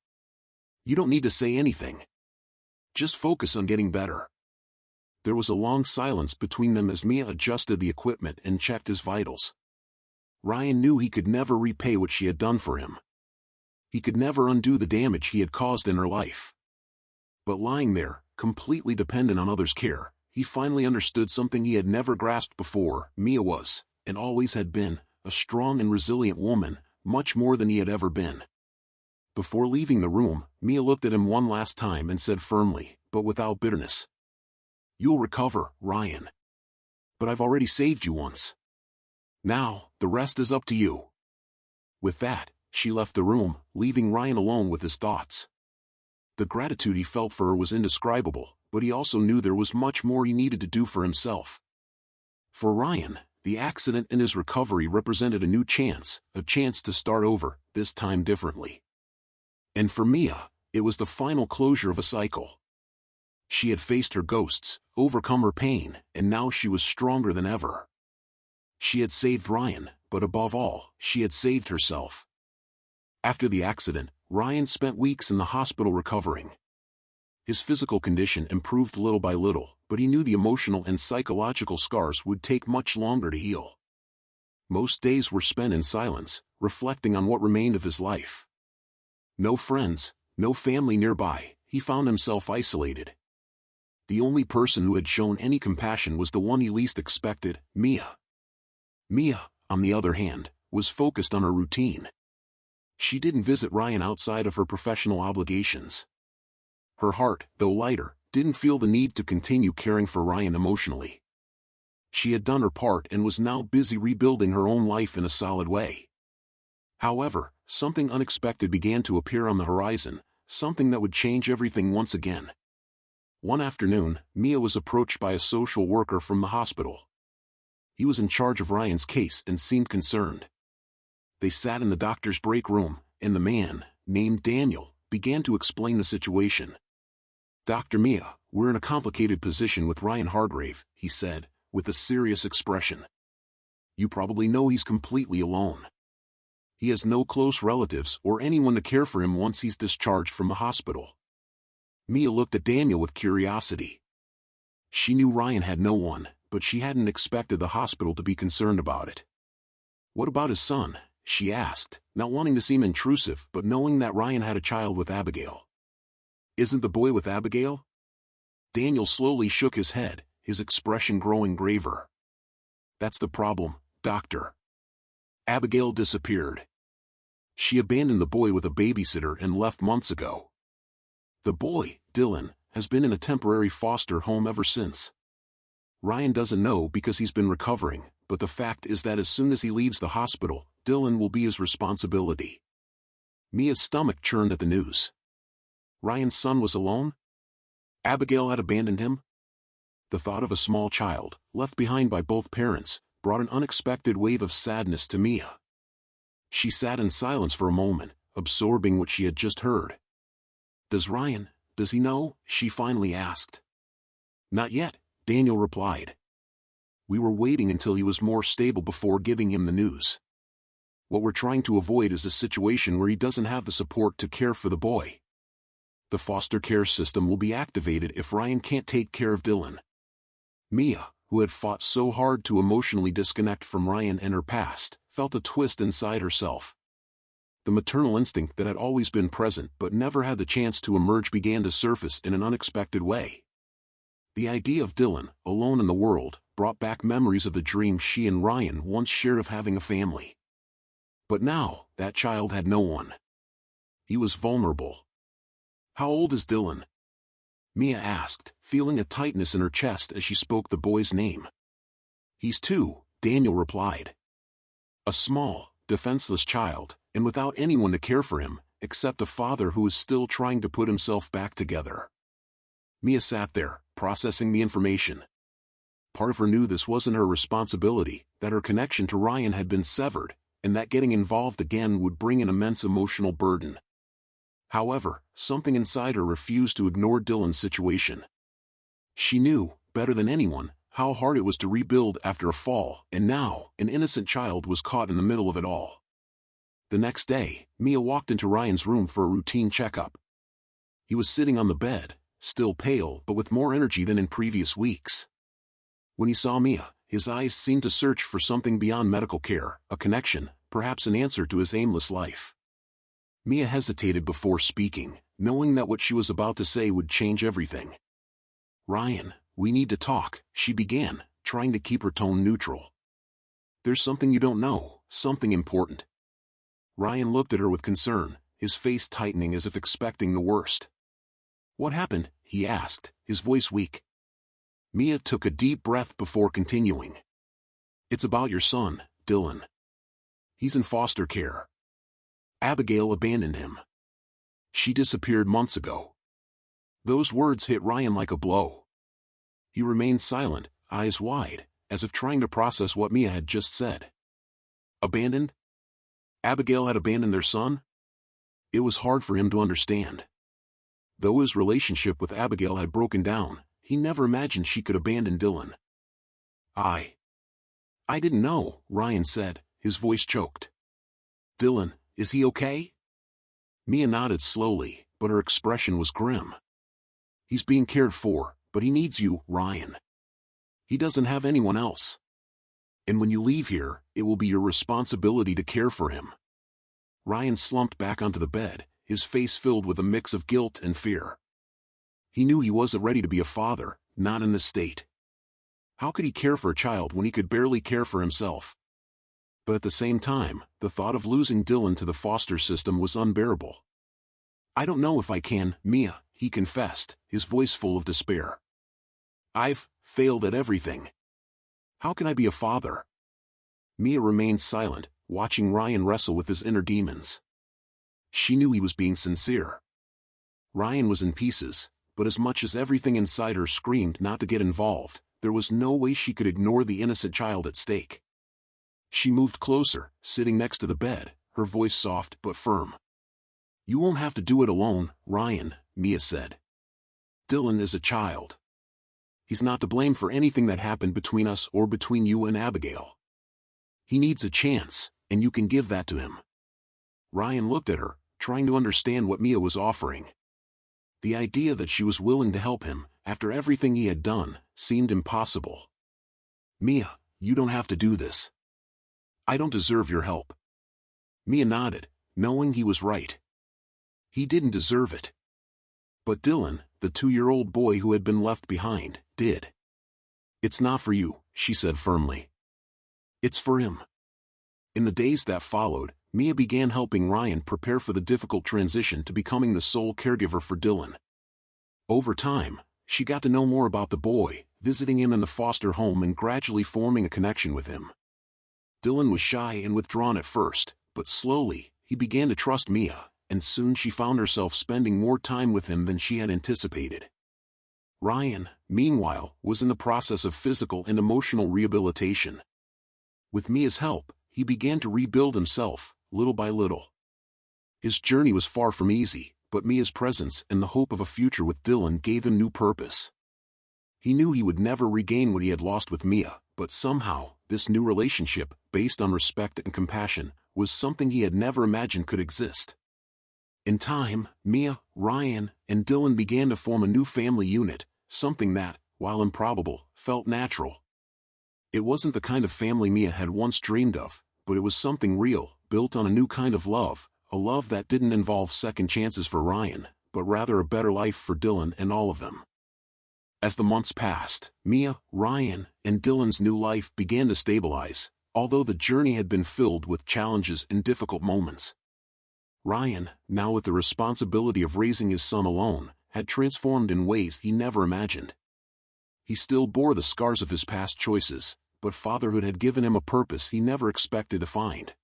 "You don't need to say anything. Just focus on getting better." There was a long silence between them as Mia adjusted the equipment and checked his vitals. Ryan knew he could never repay what she had done for him. He could never undo the damage he had caused in her life. But lying there, completely dependent on others' care, he finally understood something he had never grasped before. Mia was, and always had been, a strong and resilient woman, much more than he had ever been. Before leaving the room, Mia looked at him one last time and said firmly, but without bitterness, "You'll recover, Ryan. But I've already saved you once. Now, the rest is up to you." With that, she left the room, leaving Ryan alone with his thoughts. The gratitude he felt for her was indescribable, but he also knew there was much more he needed to do for himself. For Ryan, the accident and his recovery represented a new chance, a chance to start over, this time differently. And for Mia, it was the final closure of a cycle. She had faced her ghosts, overcome her pain, and now she was stronger than ever. She had saved Ryan, but above all, she had saved herself. After the accident, Ryan spent weeks in the hospital recovering. His physical condition improved little by little, but he knew the emotional and psychological scars would take much longer to heal. Most days were spent in silence, reflecting on what remained of his life. No friends, no family nearby, he found himself isolated. The only person who had shown any compassion was the one he least expected, Mia. Mia, on the other hand, was focused on her routine. She didn't visit Ryan outside of her professional obligations. Her heart, though lighter, didn't feel the need to continue caring for Ryan emotionally. She had done her part and was now busy rebuilding her own life in a solid way. However, something unexpected began to appear on the horizon, something that would change everything once again. One afternoon, Mia was approached by a social worker from the hospital. He was in charge of Ryan's case and seemed concerned. They sat in the doctor's break room, and the man, named Daniel, began to explain the situation. "Dr. Mia, we're in a complicated position with Ryan Hargrave," he said, with a serious expression. "You probably know he's completely alone. He has no close relatives or anyone to care for him once he's discharged from the hospital." Mia looked at Daniel with curiosity. She knew Ryan had no one, but she hadn't expected the hospital to be concerned about it. "What about his son?" she asked, not wanting to seem intrusive but knowing that Ryan had a child with Abigail. "Isn't the boy with Abigail?" Daniel slowly shook his head, his expression growing graver. "That's the problem, doctor. Abigail disappeared. She abandoned the boy with a babysitter and left months ago. The boy, Dylan, has been in a temporary foster home ever since. Ryan doesn't know because he's been recovering, but the fact is that as soon as he leaves the hospital, Dylan will be his responsibility." Mia's stomach churned at the news. Ryan's son was alone? Abigail had abandoned him? The thought of a small child, left behind by both parents, brought an unexpected wave of sadness to Mia. She sat in silence for a moment, absorbing what she had just heard. Does he know?" she finally asked. "Not yet," Daniel replied. "We were waiting until he was more stable before giving him the news. What we're trying to avoid is a situation where he doesn't have the support to care for the boy. The foster care system will be activated if Ryan can't take care of Dylan." Mia, who had fought so hard to emotionally disconnect from Ryan and her past, felt a twist inside herself. The maternal instinct that had always been present but never had the chance to emerge began to surface in an unexpected way. The idea of Dylan, alone in the world, brought back memories of the dream she and Ryan once shared of having a family. But now, that child had no one. He was vulnerable. "How old is Dylan?" Mia asked, feeling a tightness in her chest as she spoke the boy's name. "He's 2, Daniel replied. "A small, defenseless child, and without anyone to care for him, except a father who is still trying to put himself back together." Mia sat there, processing the information. Part of her knew this wasn't her responsibility, that her connection to Ryan had been severed, and that getting involved again would bring an immense emotional burden. However, something inside her refused to ignore Dylan's situation. She knew, better than anyone, how hard it was to rebuild after a fall, and now, an innocent child was caught in the middle of it all. The next day, Mia walked into Ryan's room for a routine checkup. He was sitting on the bed, still pale but with more energy than in previous weeks. When he saw Mia, his eyes seemed to search for something beyond medical care, a connection, perhaps an answer to his aimless life. Mia hesitated before speaking, knowing that what she was about to say would change everything. "Ryan, we need to talk," she began, trying to keep her tone neutral. "There's something you don't know, something important." Ryan looked at her with concern, his face tightening as if expecting the worst. "What happened?" he asked, his voice weak. Mia took a deep breath before continuing. "It's about your son, Dylan. He's in foster care. Abigail abandoned him. She disappeared months ago." Those words hit Ryan like a blow. He remained silent, eyes wide, as if trying to process what Mia had just said. Abandoned? Abigail had abandoned their son? It was hard for him to understand. Though his relationship with Abigail had broken down, he never imagined she could abandon Dylan. I didn't know," Ryan said, his voice choked. "Dylan, is he okay?" Mia nodded slowly, but her expression was grim. "He's being cared for, but he needs you, Ryan. He doesn't have anyone else. And when you leave here, it will be your responsibility to care for him." Ryan slumped back onto the bed, his face filled with a mix of guilt and fear. He knew he wasn't ready to be a father, not in this state. How could he care for a child when he could barely care for himself? But at the same time, the thought of losing Dylan to the foster system was unbearable. "I don't know if I can, Mia," he confessed, his voice full of despair. "I've failed at everything. How can I be a father?" Mia remained silent, watching Ryan wrestle with his inner demons. She knew he was being sincere. Ryan was in pieces, but as much as everything inside her screamed not to get involved, there was no way she could ignore the innocent child at stake. She moved closer, sitting next to the bed, her voice soft but firm. "You won't have to do it alone, Ryan," Mia said. "Dylan is a child. He's not to blame for anything that happened between us or between you and Abigail. He needs a chance, and you can give that to him." Ryan looked at her, trying to understand what Mia was offering. The idea that she was willing to help him, after everything he had done, seemed impossible. "Mia, you don't have to do this. I don't deserve your help." Mia nodded, knowing he was right. He didn't deserve it. But Dylan, the 2-year-old boy who had been left behind, did. "It's not for you," she said firmly. "It's for him." In the days that followed, Mia began helping Ryan prepare for the difficult transition to becoming the sole caregiver for Dylan. Over time, she got to know more about the boy, visiting him in the foster home and gradually forming a connection with him. Dylan was shy and withdrawn at first, but slowly, he began to trust Mia, and soon she found herself spending more time with him than she had anticipated. Ryan, meanwhile, was in the process of physical and emotional rehabilitation. With Mia's help, he began to rebuild himself, little by little. His journey was far from easy, but Mia's presence and the hope of a future with Dylan gave him new purpose. He knew he would never regain what he had lost with Mia, but somehow, this new relationship, based on respect and compassion, was something he had never imagined could exist. In time, Mia, Ryan, and Dylan began to form a new family unit, something that, while improbable, felt natural. It wasn't the kind of family Mia had once dreamed of, but it was something real, built on a new kind of love, a love that didn't involve second chances for Ryan, but rather a better life for Dylan and all of them. As the months passed, Mia, Ryan, and Dylan's new life began to stabilize, although the journey had been filled with challenges and difficult moments. Ryan, now with the responsibility of raising his son alone, had transformed in ways he never imagined. He still bore the scars of his past choices, but fatherhood had given him a purpose he never expected to find.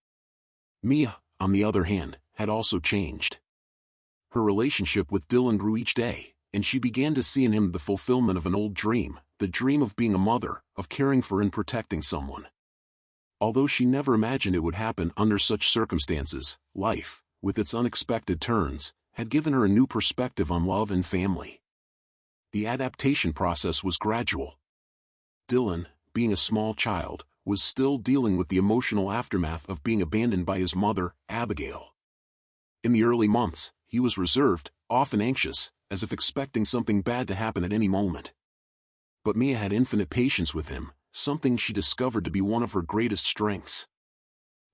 Mia, on the other hand, had also changed. Her relationship with Dylan grew each day, and she began to see in him the fulfillment of an old dream, the dream of being a mother, of caring for and protecting someone. Although she never imagined it would happen under such circumstances, life, with its unexpected turns, had given her a new perspective on love and family. The adaptation process was gradual. Dylan, being a small child, was still dealing with the emotional aftermath of being abandoned by his mother, Abigail. In the early months, he was reserved, often anxious, as if expecting something bad to happen at any moment. But Mia had infinite patience with him, something she discovered to be one of her greatest strengths.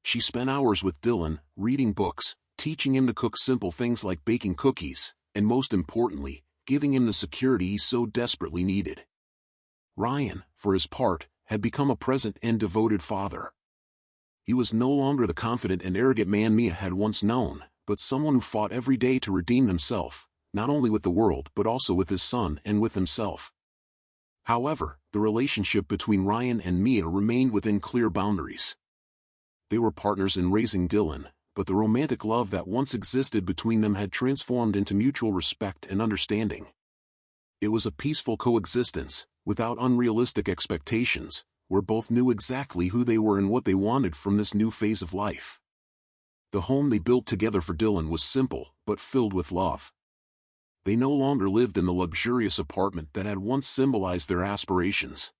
She spent hours with Dylan, reading books, teaching him to cook simple things like baking cookies, and most importantly, giving him the security he so desperately needed. Ryan, for his part, had become a present and devoted father. He was no longer the confident and arrogant man Mia had once known, but someone who fought every day to redeem himself, not only with the world but also with his son and with himself. However, the relationship between Ryan and Mia remained within clear boundaries. They were partners in raising Dylan, but the romantic love that once existed between them had transformed into mutual respect and understanding. It was a peaceful coexistence, without unrealistic expectations, where both knew exactly who they were and what they wanted from this new phase of life. The home they built together for Dylan was simple, but filled with love. They no longer lived in the luxurious apartment that had once symbolized their aspirations.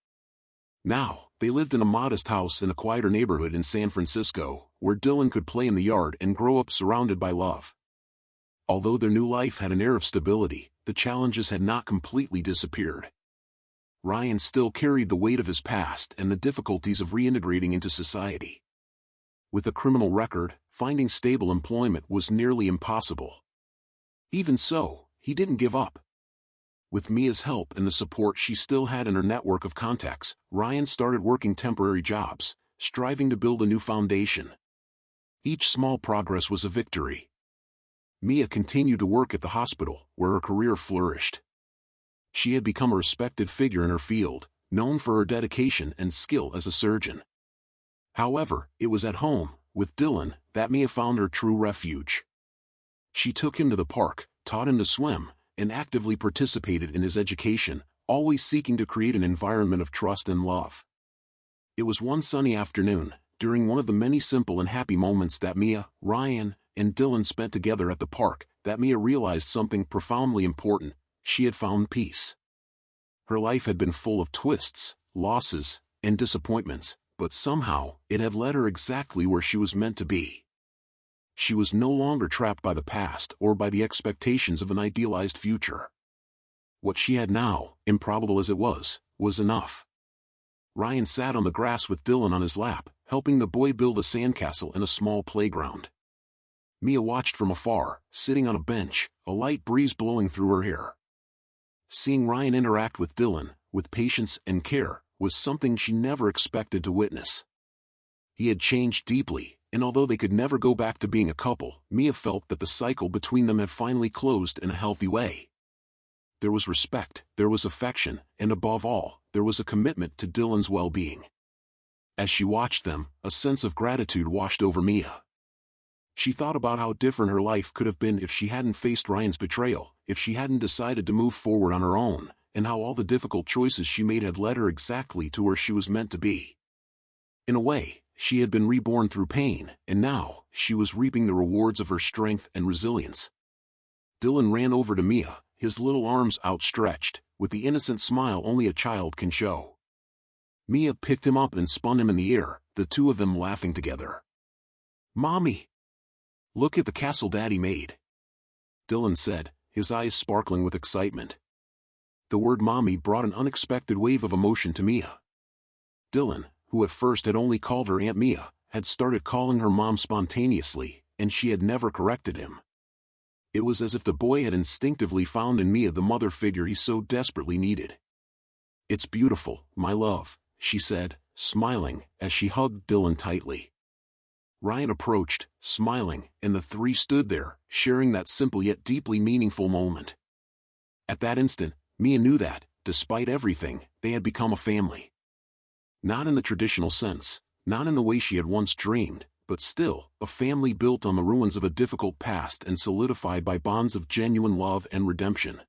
Now, they lived in a modest house in a quieter neighborhood in San Francisco, where Dylan could play in the yard and grow up surrounded by love. Although their new life had an air of stability, the challenges had not completely disappeared. Ryan still carried the weight of his past and the difficulties of reintegrating into society. With a criminal record, finding stable employment was nearly impossible. Even so, he didn't give up. With Mia's help and the support she still had in her network of contacts, Ryan started working temporary jobs, striving to build a new foundation. Each small progress was a victory. Mia continued to work at the hospital, where her career flourished. She had become a respected figure in her field, known for her dedication and skill as a surgeon. However, it was at home, with Dylan, that Mia found her true refuge. She took him to the park, taught him to swim, and actively participated in his education, always seeking to create an environment of trust and love. It was one sunny afternoon, during one of the many simple and happy moments that Mia, Ryan, and Dylan spent together at the park, that Mia realized something profoundly important: she had found peace. Her life had been full of twists, losses, and disappointments, but somehow, it had led her exactly where she was meant to be. She was no longer trapped by the past or by the expectations of an idealized future. What she had now, improbable as it was enough. Ryan sat on the grass with Dylan on his lap, helping the boy build a sandcastle in a small playground. Mia watched from afar, sitting on a bench, a light breeze blowing through her hair. Seeing Ryan interact with Dylan, with patience and care, was something she never expected to witness. He had changed deeply, and although they could never go back to being a couple, Mia felt that the cycle between them had finally closed in a healthy way. There was respect, there was affection, and above all, there was a commitment to Dylan's well-being. As she watched them, a sense of gratitude washed over Mia. She thought about how different her life could have been if she hadn't faced Ryan's betrayal, if she hadn't decided to move forward on her own, and how all the difficult choices she made had led her exactly to where she was meant to be. In a way, she had been reborn through pain, and now, she was reaping the rewards of her strength and resilience. Dylan ran over to Mia, his little arms outstretched, with the innocent smile only a child can show. Mia picked him up and spun him in the air, the two of them laughing together. "Mommy! Look at the castle Daddy made," Dylan said, his eyes sparkling with excitement. The word mommy brought an unexpected wave of emotion to Mia. Dylan, who at first had only called her Aunt Mia, had started calling her mom spontaneously, and she had never corrected him. It was as if the boy had instinctively found in Mia the mother figure he so desperately needed. "It's beautiful, my love," she said, smiling, as she hugged Dylan tightly. Ryan approached, smiling, and the three stood there, sharing that simple yet deeply meaningful moment. At that instant, Mia knew that, despite everything, they had become a family. Not in the traditional sense, not in the way she had once dreamed, but still, a family built on the ruins of a difficult past and solidified by bonds of genuine love and redemption.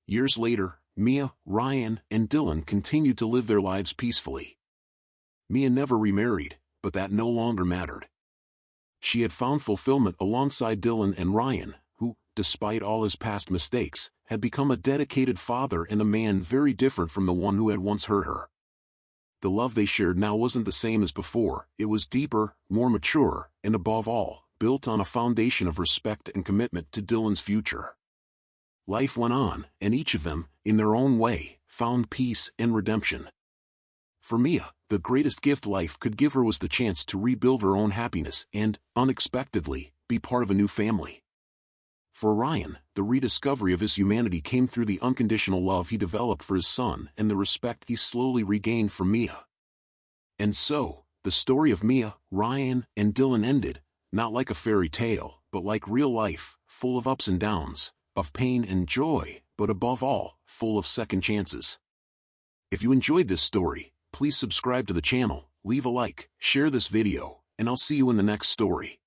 Years later, Mia, Ryan, and Dylan continued to live their lives peacefully. Mia never remarried, but that no longer mattered. She had found fulfillment alongside Dylan and Ryan, who, despite all his past mistakes, had become a dedicated father and a man very different from the one who had once hurt her. The love they shared now wasn't the same as before, it was deeper, more mature, and above all, built on a foundation of respect and commitment to Dylan's future. Life went on, and each of them, in their own way, found peace and redemption. For Mia, the greatest gift life could give her was the chance to rebuild her own happiness and, unexpectedly, be part of a new family. For Ryan, the rediscovery of his humanity came through the unconditional love he developed for his son and the respect he slowly regained from Mia. And so, the story of Mia, Ryan, and Dylan ended, not like a fairy tale, but like real life, full of ups and downs, of pain and joy, but above all, full of second chances. If you enjoyed this story, please subscribe to the channel, leave a like, share this video, and I'll see you in the next story.